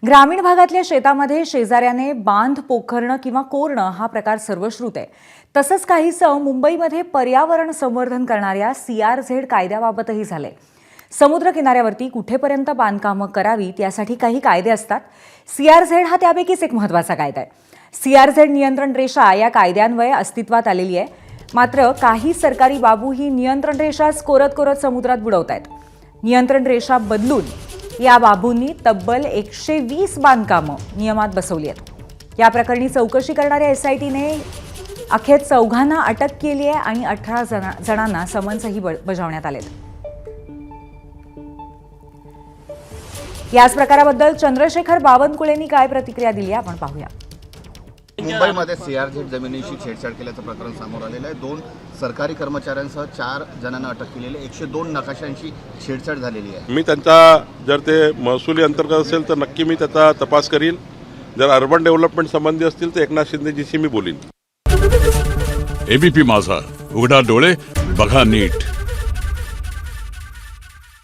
ग्रामीण भागातल्या शेतामध्ये शेजाऱ्याने बांध पोखरणं किंवा कोरणं हा प्रकार सर्वश्रुत आहे. तसंच काहीसं मुंबईमध्ये पर्यावरण संवर्धन करणाऱ्या CRZ कायद्याबाबतही झालंय. समुद्र किनाऱ्यावरती कुठेपर्यंत बांधकामं करावीत यासाठी काही कायदे असतात. CRZ हा त्यापैकीच एक महत्त्वाचा कायदा आहे. CRZ नियंत्रण रेषा या कायद्यान्वये अस्तित्वात आलेली आहे. मात्र काही सरकारी बाबू ही नियंत्रण रेषाच कोरत समुद्रात बुडवतायत. नियंत्रण रेषा बदलून या बाबूंनी तब्बल 120 बांधकामं नियमात बसवली आहेत. या प्रकरणी चौकशी करणाऱ्या SITने अखेर 4 अटक केली आहे आणि 18 जणांना समन्सही बजावण्यात आलेत. याच प्रकाराबद्दल चंद्रशेखर बावनकुळेंनी काय प्रतिक्रिया दिली आपण पाहूया. मुंबईमध्ये CRZ जमिनीशी छेडछाड केल्याचं प्रकरण समोर आलेलं आहे. 2 सरकारी कर्मचाऱ्यांसह 4 जणांना अटक केलेली आहे. 102 नकाशांशी छेडछाड झालेली आहे. मी त्यांचा जर ते महसुली अंतर्गत असेल तर नक्की मी त्याचा तपास करीन. जर अर्बन डेव्हलपमेंट संबंधी असतील तर एकनाथ शिंदेजीशी मी बोलीन. ABP माझा, उघडा डोळे बघा नीट.